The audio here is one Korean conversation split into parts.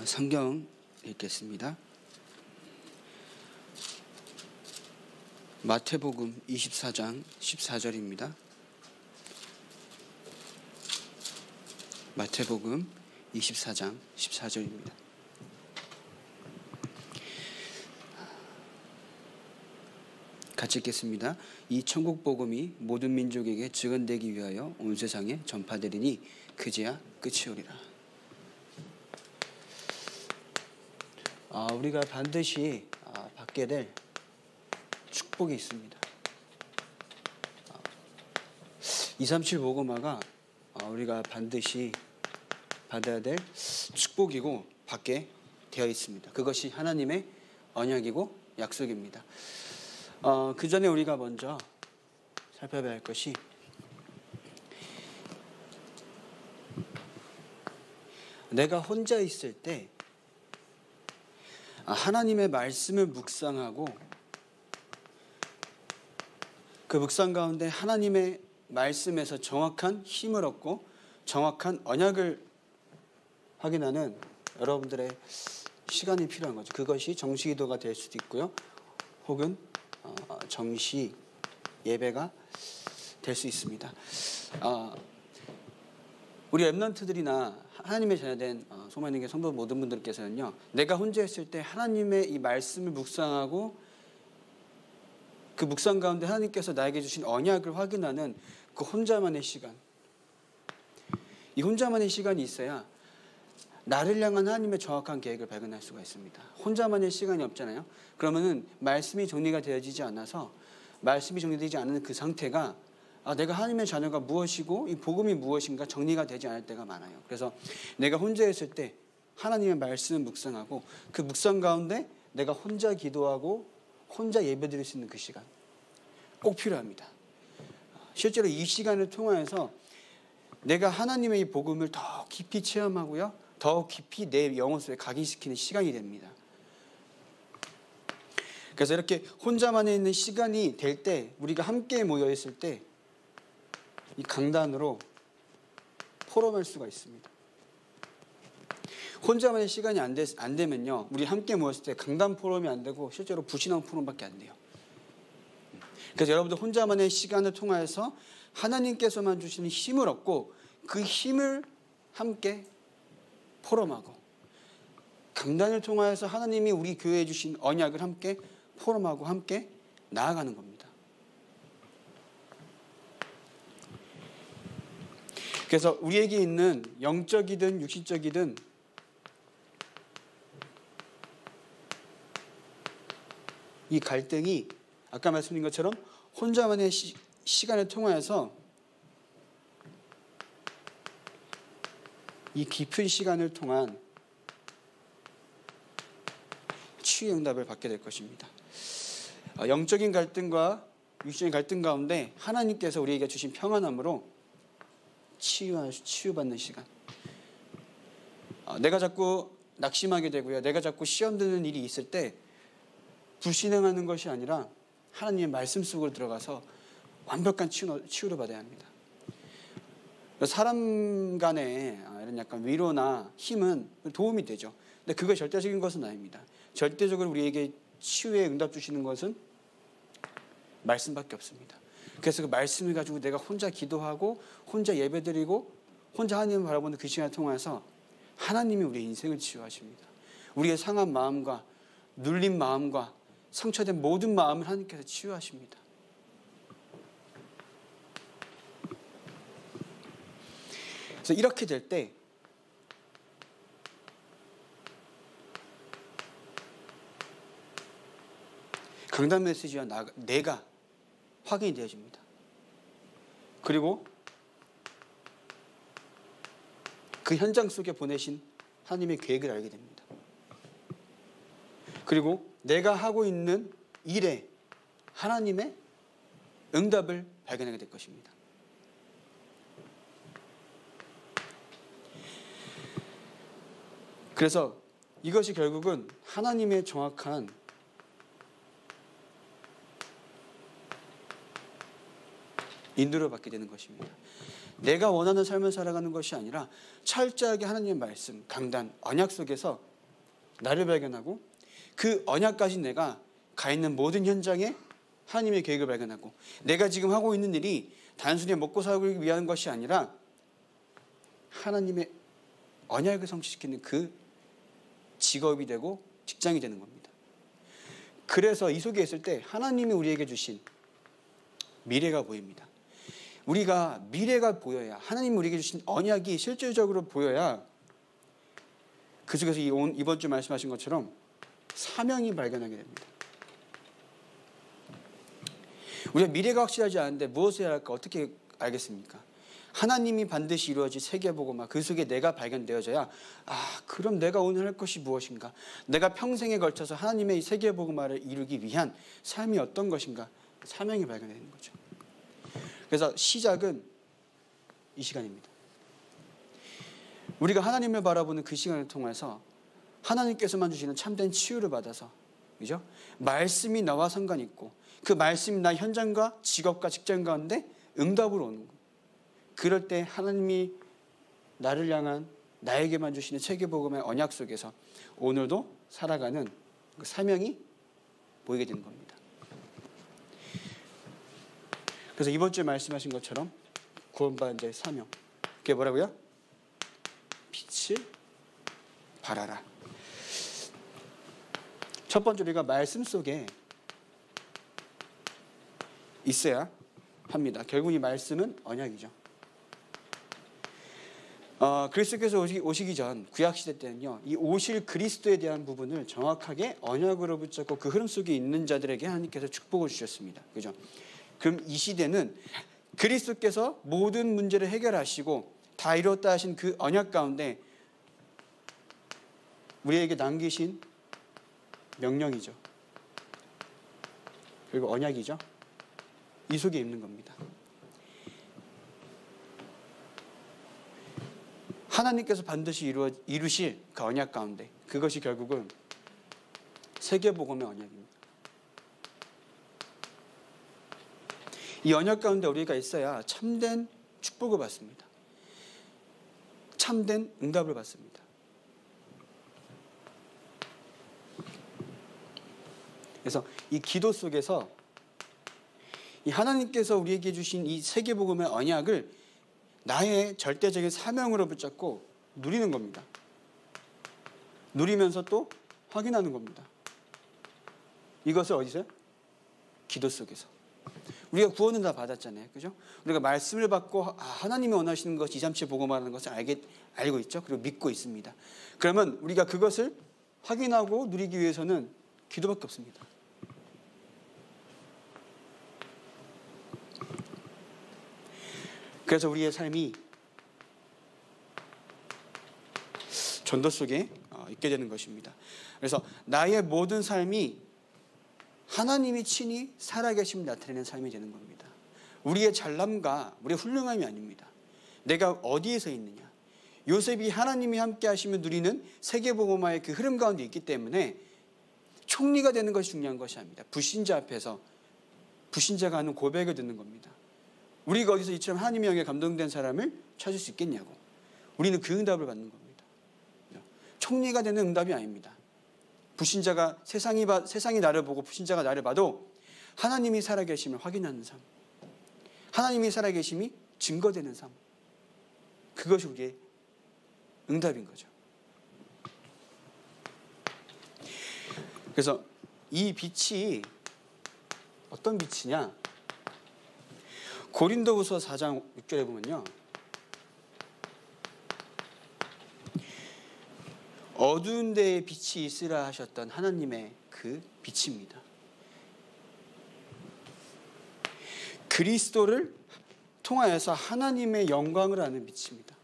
성경 읽겠습니다. 마태복음 24장 14절입니다. 마태복음 24장 14절입니다. 같이 읽겠습니다. 이 천국 복음이 모든 민족에게 증언되기 위하여 온 세상에 전파되리니 그제야 끝이 오리라. 우리가 반드시 받게 될 축복이 있습니다. 237 복음화가 우리가 반드시 받아야 될 축복이고 받게 되어 있습니다. 그것이 하나님의 언약이고 약속입니다. 그 전에 우리가 먼저 살펴봐야 할 것이 내가 혼자 있을 때 하나님의 말씀을 묵상하고 그 묵상 가운데 하나님의 말씀에서 정확한 힘을 얻고 정확한 언약을 확인하는 여러분들의 시간이 필요한 거죠. 그것이 정시기도가 될 수도 있고요. 혹은 정시 예배가 될 수 있습니다. 우리 랩런트들이나 하나님의 자녀된 소망의 성도 모든 분들께서는요, 내가 혼자 있을 때 하나님의 이 말씀을 묵상하고 그 묵상 가운데 하나님께서 나에게 주신 언약을 확인하는 그 혼자만의 시간, 이 혼자만의 시간이 있어야 나를 향한 하나님의 정확한 계획을 발견할 수가 있습니다. 혼자만의 시간이 없잖아요. 그러면은 말씀이 정리가 되어지지 않아서 말씀이 정리되지 않는 그 상태가 내가 하나님의 자녀가 무엇이고 이 복음이 무엇인가 정리가 되지 않을 때가 많아요. 그래서 내가 혼자 있을 때 하나님의 말씀을 묵상하고 그 묵상 가운데 내가 혼자 기도하고 혼자 예배드릴 수 있는 그 시간 꼭 필요합니다. 실제로 이 시간을 통하여서 내가 하나님의 이 복음을 더 깊이 체험하고요, 더 깊이 내 영혼 속에 각인시키는 시간이 됩니다. 그래서 이렇게 혼자만에 있는 시간이 될 때, 우리가 함께 모여 있을 때 이 강단으로 포럼할 수가 있습니다. 혼자만의 시간이 안 되면요, 우리 함께 모였을 때 강단 포럼이 안 되고 실제로 부신앙 포럼밖에 안 돼요. 그래서 여러분들 혼자만의 시간을 통하여서 하나님께서만 주시는 힘을 얻고 그 힘을 함께 포럼하고 강단을 통하여서 하나님이 우리 교회에 주신 언약을 함께 포럼하고 함께 나아가는 겁니다. 그래서 우리에게 있는 영적이든 육신적이든 이 갈등이 아까 말씀드린 것처럼 혼자만의 시간을 통하여서 이 깊은 시간을 통한 치유의 응답을 받게 될 것입니다. 영적인 갈등과 육신의 갈등 가운데 하나님께서 우리에게 주신 평안함으로 치유받는 시간. 내가 자꾸 낙심하게 되고요, 내가 자꾸 시험 드는 일이 있을 때 불신앙하는 것이 아니라 하나님의 말씀 속으로 들어가서 완벽한 치유를 받아야 합니다. 사람 간의 이런 약간 위로나 힘은 도움이 되죠. 근데 그게 절대적인 것은 아닙니다. 절대적으로 우리에게 치유의 응답 주시는 것은 말씀밖에 없습니다. 그래서 그 말씀을 가지고 내가 혼자 기도하고 혼자 예배드리고 혼자 하나님을 바라보는 그 시간을 통해서 하나님이 우리의 인생을 치유하십니다. 우리의 상한 마음과 눌린 마음과 상처된 모든 마음을 하나님께서 치유하십니다. 그래서 이렇게 될 때 강단 메시지와 내가 확인이 되어집니다. 그리고 그 현장 속에 보내신 하나님의 계획을 알게 됩니다. 그리고 내가 하고 있는 일에 하나님의 응답을 발견하게 될 것입니다. 그래서 이것이 결국은 하나님의 정확한 인도를 받게 되는 것입니다. 내가 원하는 삶을 살아가는 것이 아니라 철저하게 하나님의 말씀, 강단, 언약 속에서 나를 발견하고 그 언약까지 내가 가 있는 모든 현장에 하나님의 계획을 발견하고 내가 지금 하고 있는 일이 단순히 먹고 살기 위한 것이 아니라 하나님의 언약을 성취시키는 그 직업이 되고 직장이 되는 겁니다. 그래서 이 속에 있을 때 하나님이 우리에게 주신 미래가 보입니다. 우리가 미래가 보여야, 하나님이 우리에게 주신 언약이 실질적으로 보여야 그 속에서 이번 주 말씀하신 것처럼 사명이 발견하게 됩니다. 우리가 미래가 확실하지 않은데 무엇을 해야 할까 어떻게 알겠습니까? 하나님이 반드시 이루어질 세계복음화 그 속에 내가 발견되어져야 그럼 내가 오늘 할 것이 무엇인가? 내가 평생에 걸쳐서 하나님의 세계복음화를 이루기 위한 삶이 어떤 것인가? 사명이 발견되는 거죠. 그래서 시작은 이 시간입니다. 우리가 하나님을 바라보는 그 시간을 통해서 하나님께서만 주시는 참된 치유를 받아서, 그죠? 말씀이 나와 상관이 있고 그 말씀이 나 현장과 직업과 직장 가운데 응답으로 오는 거예요. 그럴 때 하나님이 나를 향한 나에게만 주시는 세계복음의 언약 속에서 오늘도 살아가는 그 사명이 보이게 되는 겁니다. 그래서 이번 주에 말씀하신 것처럼 구원받은 자의 사명, 그게 뭐라고요? 빛을 발하라. 첫 번째 우리가 말씀 속에 있어야 합니다. 결국 이 말씀은 언약이죠. 그리스도께서 오시기 전 구약시대 때는요, 이 오실 그리스도에 대한 부분을 정확하게 언약으로 붙잡고 그 흐름 속에 있는 자들에게 하나님께서 축복을 주셨습니다. 그죠? 그럼 이 시대는 그리스도께서 모든 문제를 해결하시고 다 이뤘다 하신 그 언약 가운데 우리에게 남기신 명령이죠. 그리고 언약이죠. 이 속에 있는 겁니다. 하나님께서 반드시 이루실 그 언약 가운데 그것이 결국은 세계복음의 언약입니다. 이 언약 가운데 우리가 있어야 참된 축복을 받습니다. 참된 응답을 받습니다. 그래서 이 기도 속에서 이 하나님께서 우리에게 주신 이 세계복음의 언약을 나의 절대적인 사명으로 붙잡고 누리는 겁니다. 누리면서 또 확인하는 겁니다. 이것을 어디서요? 기도 속에서. 우리가 구원은 다 받았잖아요. 그죠? 우리가 말씀을 받고 하나님이 원하시는 것이 237 복음화라는 것을 알고 있죠. 그리고 믿고 있습니다. 그러면 우리가 그것을 확인하고 누리기 위해서는 기도밖에 없습니다. 그래서 우리의 삶이 전도 속에 있게 되는 것입니다. 그래서 나의 모든 삶이 하나님이 친히 살아계심을 나타내는 삶이 되는 겁니다. 우리의 잘남과 우리의 훌륭함이 아닙니다. 내가 어디에서 있느냐. 요셉이 하나님이 함께 하시며 누리는 세계복음화의 그 흐름 가운데 있기 때문에 총리가 되는 것이 중요한 것이 아닙니다. 불신자 앞에서 불신자가 하는 고백을 듣는 겁니다. 우리가 어디서 이처럼 하나님의 영에 감동된 사람을 찾을 수 있겠냐고. 우리는 그 응답을 받는 겁니다. 총리가 되는 응답이 아닙니다. 불신자가 세상이 나를 보고 불신자가 나를 봐도 하나님이 살아계심을 확인하는 삶. 하나님이 살아계심이 증거되는 삶. 그것이 우리의 응답인 거죠. 그래서 이 빛이 어떤 빛이냐? 고린도후서 4장 6절에 보면요. 어두운 데에 빛이 있으라 하셨던 하나님의 그 빛입니다. 그리스도를 통하여서 하나님의 영광을 아는 빛입니다.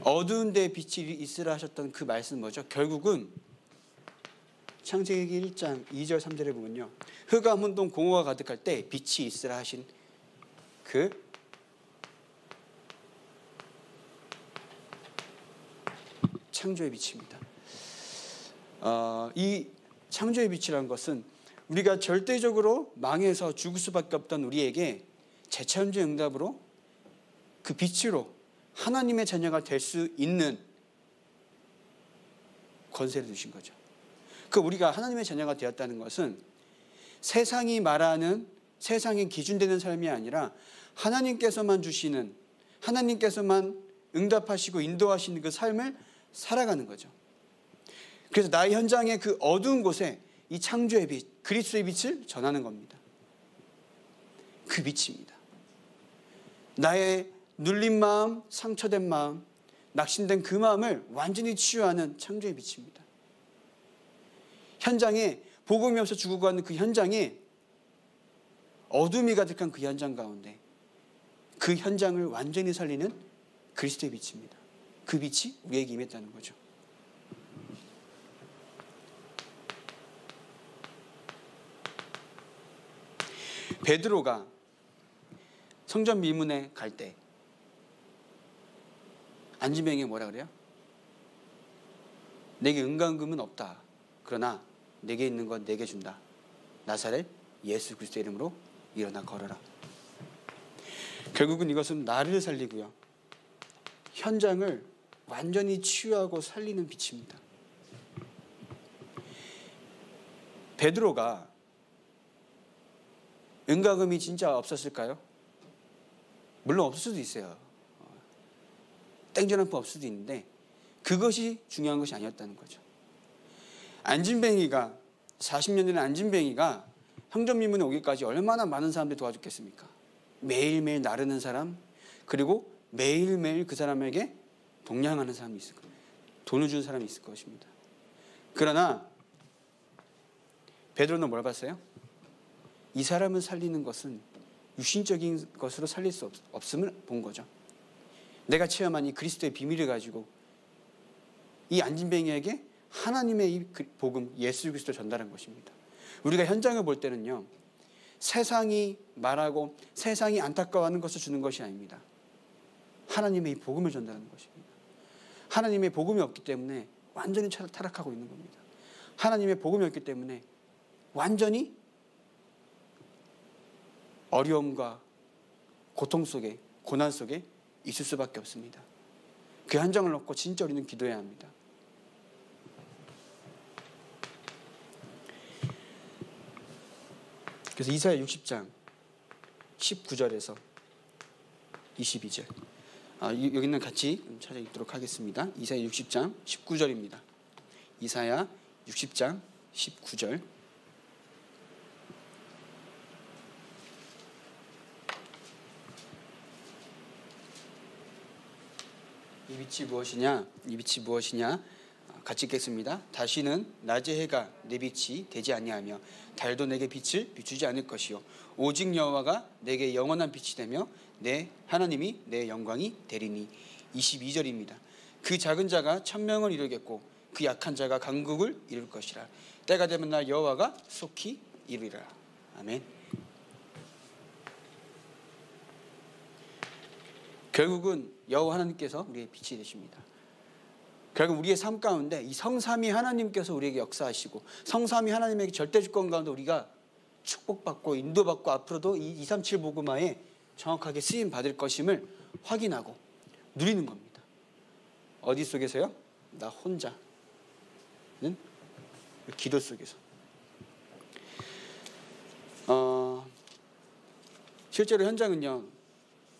어두운 데에 빛이 있으라 하셨던 그 말씀은 뭐죠? 결국은 창세기 1장 2절 3절에 보면요. 흑암 혼돈 공허가 가득할 때 빛이 있으라 하신 그 창조의 빛입니다. 이 창조의 빛이라는 것은 우리가 절대적으로 망해서 죽을 수밖에 없던 우리에게 재창조의 응답으로 그 빛으로 하나님의 자녀가 될 수 있는 권세를 주신 거죠. 그 우리가 하나님의 자녀가 되었다는 것은 세상이 말하는, 세상에 기준되는 삶이 아니라 하나님께서만 주시는, 하나님께서만 응답하시고 인도하시는 그 삶을 살아가는 거죠. 그래서 나의 현장의 그 어두운 곳에 이 창조의 빛, 그리스도의 빛을 전하는 겁니다. 그 빛입니다. 나의 눌린 마음, 상처된 마음, 낙심된 그 마음을 완전히 치유하는 창조의 빛입니다. 현장에 복음이 없어 죽어가는 그 현장에 어둠이 가득한 그 현장 가운데 그 현장을 완전히 살리는 그리스도의 빛입니다. 그 빛이 우리에게 임했다는 거죠. 베드로가 성전 미문에 갈 때 안진뱅이가 뭐라 그래요? 내게 은강금은 없다. 그러나 내게 있는 건 내게 준다. 나사렛 예수 그리스도의 이름으로 일어나 걸어라. 결국은 이것은 나를 살리고요, 현장을 완전히 치유하고 살리는 빛입니다. 베드로가 은가금이 진짜 없었을까요? 물론 없을 수도 있어요. 땡전 한 푼 없을 수도 있는데 그것이 중요한 것이 아니었다는 거죠. 안진뱅이가 40년 전에 안진뱅이가 성전미문에 오기까지 얼마나 많은 사람들이 도와줬겠습니까? 매일매일 나르는 사람, 그리고 매일매일 그 사람에게 동냥하는 사람이 있을 거예요. 돈을 주는 사람이 있을 것입니다. 그러나 베드로는 뭘 봤어요? 이 사람을 살리는 것은 육신적인 것으로 살릴 수 없음을 본 거죠. 내가 체험한 이 그리스도의 비밀을 가지고 이 안진뱅이에게 하나님의 이 복음, 예수 그리스도를 전달한 것입니다. 우리가 현장을 볼 때는요, 세상이 말하고 세상이 안타까워하는 것을 주는 것이 아닙니다. 하나님의 이 복음을 전달하는 것입니다. 하나님의 복음이 없기 때문에 완전히 타락하고 있는 겁니다. 하나님의 복음이 없기 때문에 완전히 어려움과 고통 속에, 고난 속에 있을 수밖에 없습니다. 그 현장을 놓고 진짜 우리는 기도해야 합니다. 그래서 이사야 60장 19절에서 22절, 여기는 같이 찾아 읽도록 하겠습니다. 이사야 60장 19절입니다. 이사야 60장 19절. 이 빛이 무엇이냐? 이 빛이 무엇이냐? 같이 읽겠습니다. 다시는 낮의 해가 내 빛이 되지 아니하며 달도 내게 빛을 비추지 않을 것이요 오직 여호와가 내게 영원한 빛이 되며 내 하나님이 내 영광이 되리니. 22절입니다. 그 작은 자가 천명을 이루겠고 그 약한 자가 강국을 이룰 것이라. 때가 되면 나 여호와가 속히 이루리라. 아멘. 결국은 여호와 하나님께서 우리의 빛이 되십니다. 결국 우리의 삶 가운데 이 성삼위 하나님께서 우리에게 역사하시고 성삼위 하나님에게 절대주권 가운데 우리가 축복받고 인도받고 앞으로도 이 237 복음화에 정확하게 쓰임 받을 것임을 확인하고 누리는 겁니다. 어디 속에서요? 나 혼자는 기도 속에서. 실제로 현장은요,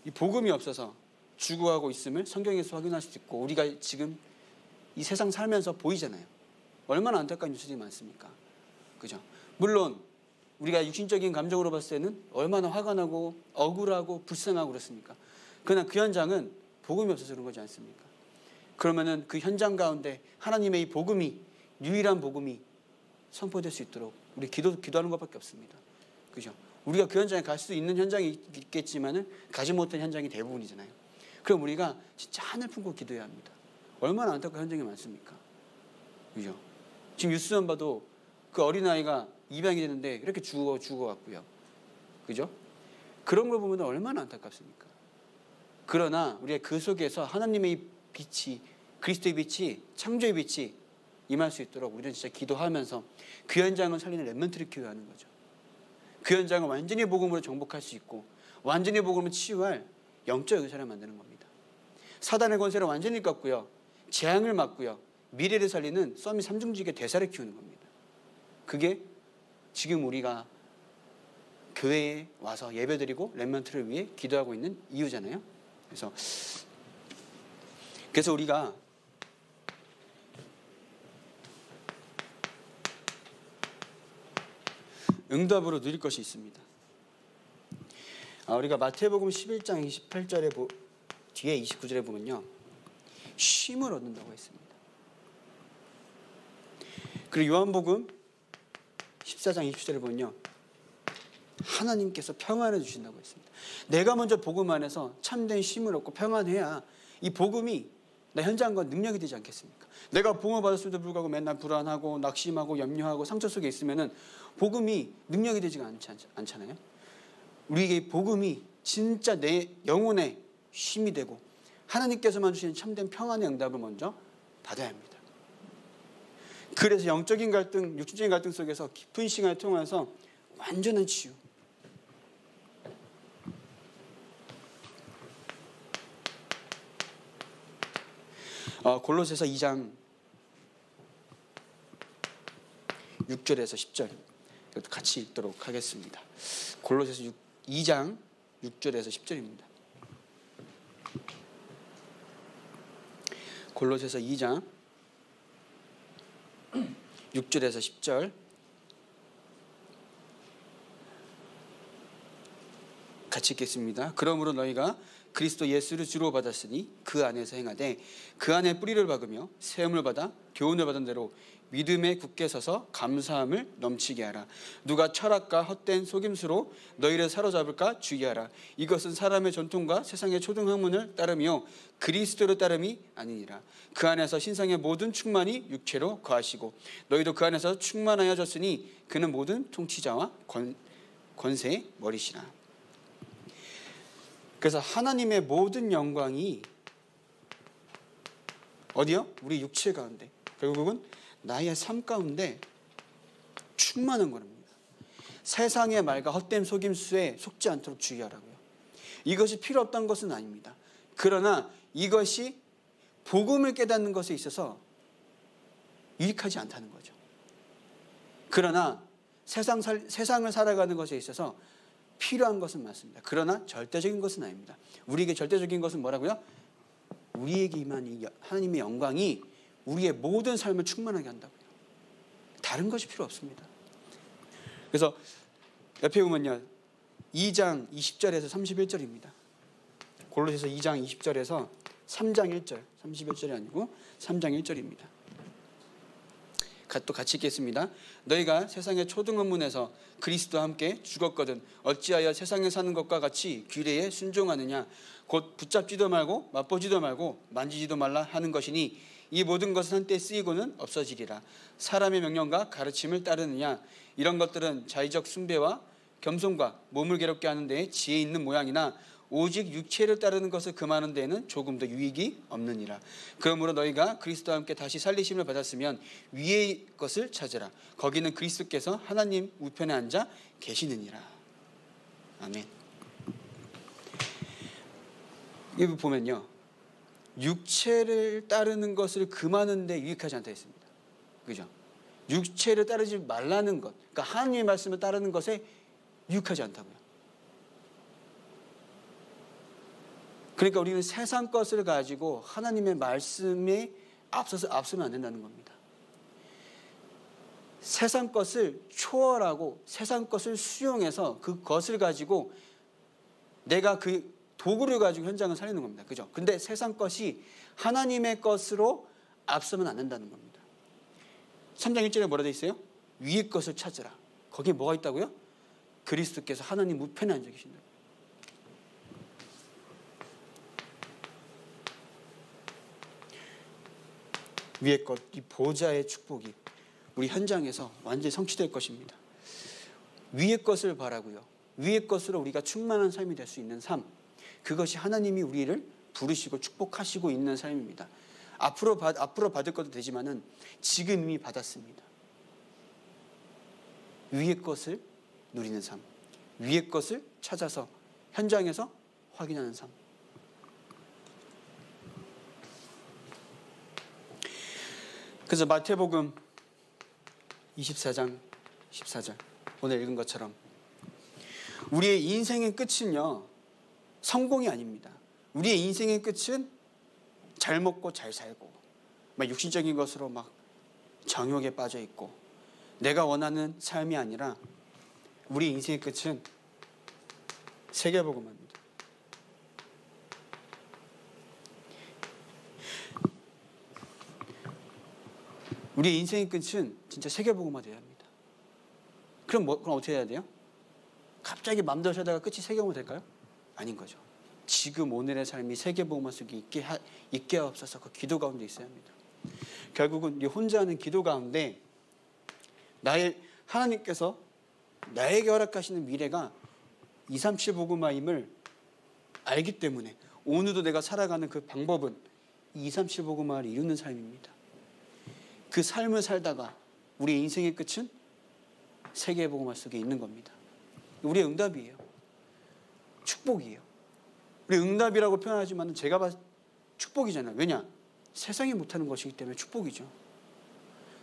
이 복음이 없어서 죽어가고 있음을 성경에서 확인할 수 있고 우리가 지금 이 세상 살면서 보이잖아요. 얼마나 안타까운 뉴스들이 많습니까? 그죠? 물론 우리가 육신적인 감정으로 봤을 때는 얼마나 화가 나고 억울하고 불쌍하고 그렇습니까? 그러나 그 현장은 복음이 없어서 그런 거지 않습니까? 그러면은 그 현장 가운데 하나님의 이 복음이, 유일한 복음이 선포될 수 있도록 우리 기도하는 것밖에 없습니다. 그죠? 우리가 그 현장에 갈 수 있는 현장이 있겠지만은 가지 못한 현장이 대부분이잖아요. 그럼 우리가 진짜 하늘 품고 기도해야 합니다. 얼마나 안타까운 현장이 많습니까? 그죠? 지금 뉴스만 봐도 그 어린아이가 입양이 되는데 이렇게 죽어갔고요. 그죠? 그런 걸 보면 얼마나 안타깝습니까? 그러나 우리가 그 속에서 하나님의 빛이, 그리스도의 빛이, 창조의 빛이 임할 수 있도록 우리는 진짜 기도하면서 그 현장을 살리는 렘넌트를 키워하는 거죠. 그 현장을 완전히 복음으로 정복할 수 있고 완전히 복음으로 치유할 영적 의사를 만드는 겁니다. 사단의 권세를 완전히 꺾고요. 재앙을 막고요. 미래를 살리는 썸이 삼중직의 대사를 키우는 겁니다. 그게 지금 우리가 교회에 와서 예배드리고 렘넌트를 위해 기도하고 있는 이유잖아요. 그래서 우리가 응답으로 누릴 것이 있습니다. 우리가 마태복음 11장 28절에 뒤에 29절에 보면요, 쉼을 얻는다고 했습니다. 그리고 요한복음 14장 20절에 보면요, 하나님께서 평안을 주신다고 했습니다. 내가 먼저 복음 안에서 참된 쉼을 얻고 평안해야 이 복음이 나 현장과 능력이 되지 않겠습니까? 내가 복음을 받았음에도 불구하고 맨날 불안하고 낙심하고 염려하고 상처 속에 있으면은 복음이 능력이 되지가 않잖아요. 우리에게 복음이 진짜 내 영혼의 쉼이 되고 하나님께서만 주시는 참된 평안의 응답을 먼저 받아야 합니다. 그래서 영적인 갈등, 육신적인 갈등 속에서 깊은 시간을 통해서 완전한 치유, 골로새서 2장 6절에서 10절 이것도 같이 읽도록 하겠습니다. 골로새서 2장 6절에서 10절입니다. 골로새서 2장 6절에서 10절 같이 읽겠습니다. 그러므로 너희가 그리스도 예수를 주로 받았으니 그 안에서 행하되 그 안에 뿌리를 박으며 세움을 받아 교훈을 받은 대로 믿음에 굳게 서서 감사함을 넘치게 하라. 누가 철학과 헛된 속임수로 너희를 사로잡을까 주의하라. 이것은 사람의 전통과 세상의 초등학문을 따르며 그리스도를 따름이 아니니라. 그 안에서 신성의 모든 충만이 육체로 거하시고 너희도 그 안에서 충만하여졌으니 그는 모든 통치자와 권세의 머리시라. 그래서 하나님의 모든 영광이 어디요? 우리 육체 가운데, 결국은 나의 삶 가운데 충만한 겁니다. 세상의 말과 헛된 속임수에 속지 않도록 주의하라고요. 이것이 필요 없다는 것은 아닙니다. 그러나 이것이 복음을 깨닫는 것에 있어서 유익하지 않다는 거죠. 그러나 세상을 살아가는 것에 있어서 필요한 것은 맞습니다. 그러나 절대적인 것은 아닙니다. 우리에게 절대적인 것은 뭐라고요? 우리에게 임한 이 하나님의 영광이 우리의 모든 삶을 충만하게 한다고요. 다른 것이 필요 없습니다. 그래서 옆에 보면요, 2장 20절에서 31절입니다. 골로새서 2장 20절에서 3장 1절, 31절이 아니고 3장 1절입니다. 또 같이 읽겠습니다. 너희가 세상의 초등학문에서 그리스도와 함께 죽었거든 어찌하여 세상에 사는 것과 같이 규례에 순종하느냐. 곧 붙잡지도 말고 맛보지도 말고 만지지도 말라 하는 것이니 이 모든 것은 한때 쓰이고는 없어지리라. 사람의 명령과 가르침을 따르느냐. 이런 것들은 자의적 숭배와 겸손과 몸을 괴롭게 하는 데에 지혜 있는 모양이나 오직 육체를 따르는 것을 금하는 데에는 조금도 유익이 없느니라. 그러므로 너희가 그리스도와 함께 다시 살리심을 받았으면 위의 것을 찾으라. 거기는 그리스도께서 하나님 우편에 앉아 계시느니라. 아멘. 여기 보면요, 육체를 따르는 것을 금하는 데 유익하지 않다 했습니다. 그죠? 육체를 따르지 말라는 것, 그러니까 하나님의 말씀을 따르는 것에 유익하지 않다고요. 그러니까 우리는 세상 것을 가지고 하나님의 말씀에 앞서면 안 된다는 겁니다. 세상 것을 초월하고 세상 것을 수용해서 그것을 가지고 내가 그 도구를 가지고 현장을 살리는 겁니다. 그죠? 근데 세상 것이 하나님의 것으로 앞서면 안 된다는 겁니다. 3장 1절에 뭐라 되어 있어요? 위의 것을 찾으라. 거기에 뭐가 있다고요? 그리스도께서 하나님 우편에 앉아 계신다. 위의 것, 이 보좌의 축복이 우리 현장에서 완전히 성취될 것입니다. 위의 것을 바라고요. 위의 것으로 우리가 충만한 삶이 될 수 있는 삶, 그것이 하나님이 우리를 부르시고 축복하시고 있는 삶입니다. 앞으로 받을 것도 되지만은 지금 이미 받았습니다. 위의 것을 누리는 삶, 위의 것을 찾아서 현장에서 확인하는 삶, 그래서 마태복음 24장 14절 오늘 읽은 것처럼 우리의 인생의 끝은요 성공이 아닙니다. 우리의 인생의 끝은 잘 먹고 잘 살고 막 육신적인 것으로 막 정욕에 빠져 있고 내가 원하는 삶이 아니라 우리 인생의 끝은 세계복음입니다. 우리 인생의 끝은 진짜 세계복음화 돼야 합니다. 그럼 어떻게 해야 돼요? 갑자기 맘대로 살다가 끝이 세계복음화 될까요? 아닌 거죠. 지금 오늘의 삶이 세계복음화 속에 있게 하옵소서. 그 기도 가운데 있어야 합니다. 결국은 이 혼자 하는 기도 가운데 하나님께서 나에게 허락하시는 미래가 237 복음화임을 알기 때문에 오늘도 내가 살아가는 그 방법은 237 복음화를 이루는 삶입니다. 그 삶을 살다가 우리 인생의 끝은 세계의 복음화 속에 있는 겁니다. 우리의 응답이에요. 축복이에요. 우리 응답이라고 표현하지만 제가 봐서 축복이잖아요. 왜냐? 세상이 못하는 것이기 때문에 축복이죠.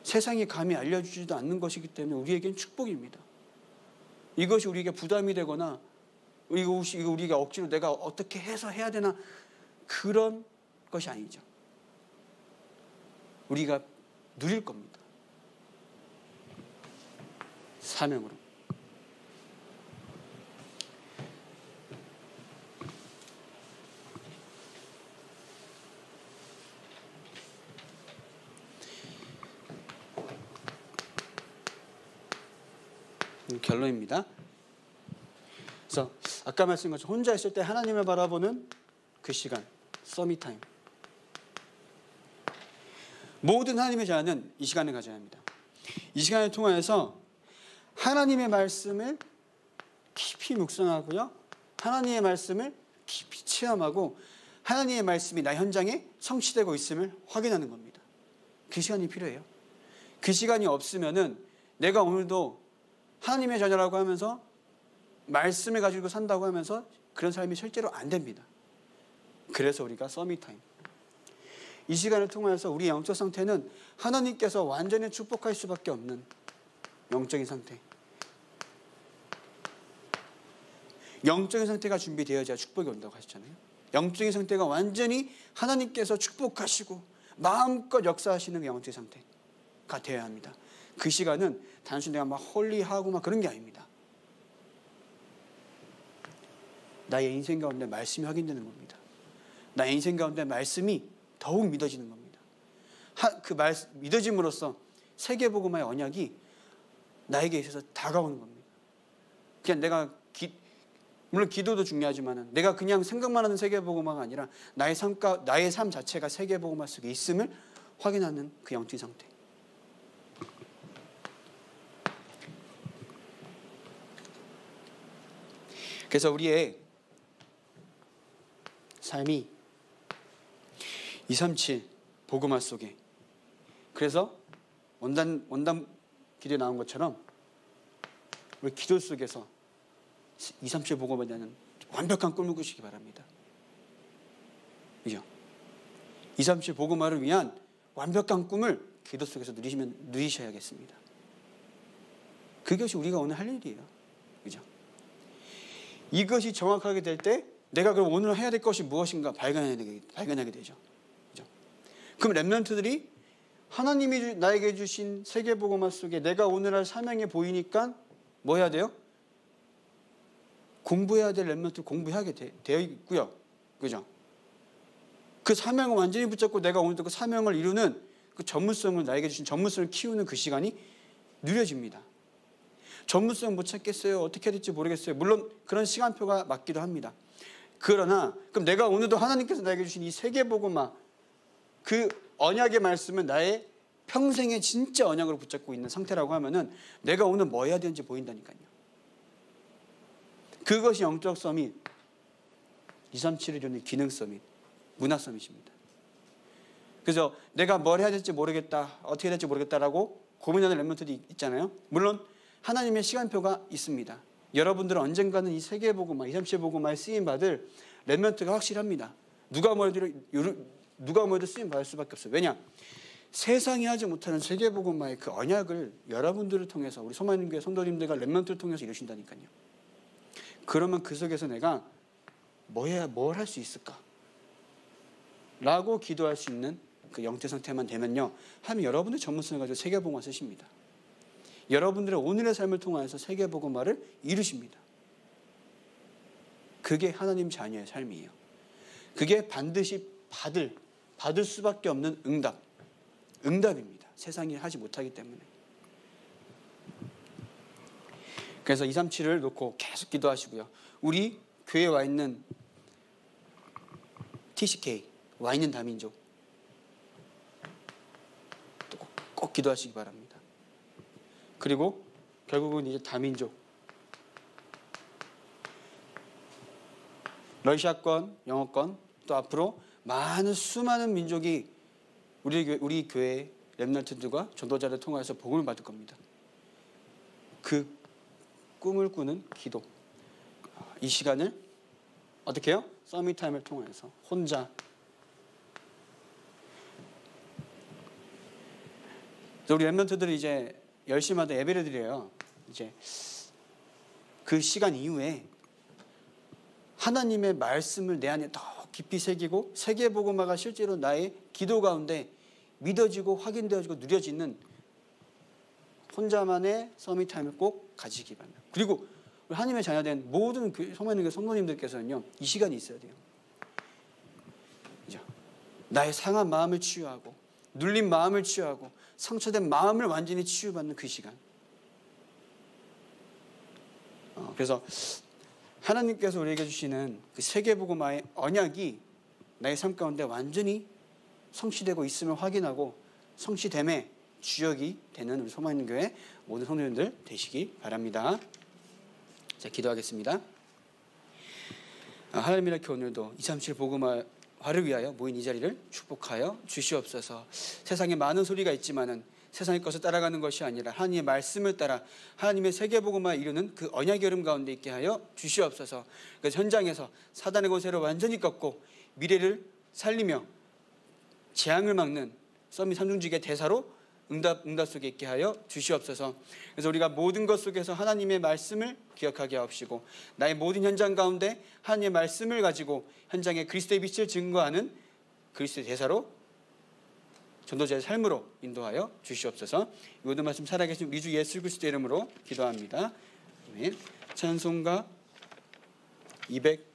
세상이 감히 알려주지도 않는 것이기 때문에 우리에겐 축복입니다. 이것이 우리에게 부담이 되거나 우리가 억지로 내가 어떻게 해서 해야 되나 그런 것이 아니죠. 우리가 누릴 겁니다. 사명으로. 결론입니다. 그래서 아까 말씀한 것처럼 혼자 있을 때 하나님을 바라보는 그 시간, 서밋타임. 모든 하나님의 자녀는 이 시간을 가져야 합니다. 이 시간을 통하여서 하나님의 말씀을 깊이 묵상하고요. 하나님의 말씀을 깊이 체험하고 하나님의 말씀이 나 현장에 성취되고 있음을 확인하는 겁니다. 그 시간이 필요해요. 그 시간이 없으면은 내가 오늘도 하나님의 자녀라고 하면서 말씀을 가지고 산다고 하면서 그런 삶이 실제로 안 됩니다. 그래서 우리가 서밋타임. 이 시간을 통해서 우리 영적 상태는 하나님께서 완전히 축복할 수밖에 없는 영적인 상태. 영적인 상태가 준비되어져야 축복이 온다고 하셨잖아요. 영적인 상태가 완전히 하나님께서 축복하시고 마음껏 역사하시는 영적인 상태가 되어야 합니다. 그 시간은 단순히 내가 막 홀리하고 막 그런 게 아닙니다. 나의 인생 가운데 말씀이 확인되는 겁니다. 나의 인생 가운데 말씀이 더욱 믿어지는 겁니다. 그 믿어짐으로써 세계복음화의 언약이 나에게 있어서 다가오는 겁니다. 그냥 내가 물론 기도도 중요하지만 내가 그냥 생각만 하는 세계복음화가 아니라 나의 삶 자체가 세계복음화 속에 있음을 확인하는 그 영적인 상태. 그래서 우리의 삶이 237 복음화 속에, 그래서 원단 기도에 나온 것처럼 우리 기도 속에서 237 복음화에 대한 완벽한 꿈을 꾸시기 바랍니다. 그죠? 237 복음화를 위한 완벽한 꿈을 기도 속에서 누리셔야겠습니다. 그것이 우리가 오늘 할 일이에요. 그죠? 이것이 정확하게 될 때 내가 그럼 오늘 해야 될 것이 무엇인가 발견하게 되죠. 그죠? 그럼 렘넌트들이 하나님이 나에게 주신 세계복음화 속에 내가 오늘 할 사명이 보이니까 뭐 해야 돼요? 공부해야 될 렘넌트 공부하게 되어 있고요. 그죠? 그 사명을 완전히 붙잡고 내가 오늘도 그 사명을 이루는 그 전문성을 나에게 주신 전문성을 키우는 그 시간이 누려집니다. 전문성 못 찾겠어요. 어떻게 해야 될지 모르겠어요. 물론 그런 시간표가 맞기도 합니다. 그러나 그럼 내가 오늘도 하나님께서 나에게 주신 이 세계복음화 그 언약의 말씀은 나의 평생의 진짜 언약으로 붙잡고 있는 상태라고 하면은 내가 오늘 뭐 해야 되는지 보인다니까요. 그것이 영적 서밋, 237을 주는 기능 서밋, 문화 서밋입니다. 그래서 내가 뭘 해야 될지 모르겠다, 어떻게 될지 모르겠다라고 고민하는 렘넌트들이 있잖아요. 물론 하나님의 시간표가 있습니다. 여러분들은 언젠가는 이 세계복음화, 237 복음화에 쓰임받을 렘넌트가 확실합니다. 누가 뭐래도 쓰임받을 수밖에 없어요. 왜냐? 세상이 하지 못하는 세계복음화의 그 언약을 여러분들을 통해서 우리 소망교회 성도님들과 렘넌트를 통해서 이루신다니까요. 그러면 그 속에서 내가 뭘 할 수 있을까? 라고 기도할 수 있는 그 영적 상태만 되면요, 하나님 여러분의 전문성을 가지고 세계복음화 쓰십니다. 여러분들의 오늘의 삶을 통해서 세계복음화를 이루십니다. 그게 하나님 자녀의 삶이에요. 그게 반드시 받을 수밖에 없는 응답입니다. 세상이 하지 못하기 때문에. 그래서 237을 놓고 계속 기도하시고요. 우리 교회에 와 있는 TCK, 와 있는 다민족 꼭 기도하시기 바랍니다. 그리고 결국은 이제 다민족, 러시아권, 영어권, 또 앞으로 수많은 민족이 우리 교회 렘넌트들과 전도자를 통해서 복음을 받을 겁니다. 그 꿈을 꾸는 기도, 이 시간을 어떻게 해요? 서밋타임을 통해서 혼자 우리 렘넌트들이 이제 10시마다 예배를 드려요. 이제 그 시간 이후에 하나님의 말씀을 내 안에 더 깊이 새기고 세계복음화가 실제로 나의 기도 가운데 믿어지고 확인되어지고 누려지는 혼자만의 서밋타임을 꼭 가지기 바랍니다. 그리고 하나님의 자녀된 모든 소망교회 성도님들께서는요, 이 시간이 있어야 돼요. 그죠? 나의 상한 마음을 치유하고 눌린 마음을 치유하고 상처된 마음을 완전히 치유받는 그 시간. 그래서 하나님께서 우리에게 주시는 그 세계복음화의 언약이 나의 삶 가운데 완전히 성취되고 있음을 확인하고 성취됨의 주역이 되는 우리 소망교회 모든 성도님들 되시기 바랍니다. 자, 기도하겠습니다. 하나님 이렇게 오늘도 237 복음화를 위하여 모인 이 자리를 축복하여 주시옵소서. 세상에 많은 소리가 있지만은 세상의 것을 따라가는 것이 아니라 하나님의 말씀을 따라 하나님의 세계복음화 이루는 그 언약의 흐름 가운데 있게 하여 주시옵소서. 그래서 현장에서 사단의 권세를 완전히 꺾고 미래를 살리며 재앙을 막는 서밋 삼중직의 대사로 응답 속에 있게 하여 주시옵소서. 그래서 우리가 모든 것 속에서 하나님의 말씀을 기억하게 하옵시고 나의 모든 현장 가운데 하나님의 말씀을 가지고 현장에 그리스도의 빛을 증거하는 그리스도의 대사로 전도자의 삶으로 인도하여 주시옵소서. 모든 말씀 살아계신 우리 주 예수 그리스도의 이름으로 기도합니다. 아멘. 찬송가 200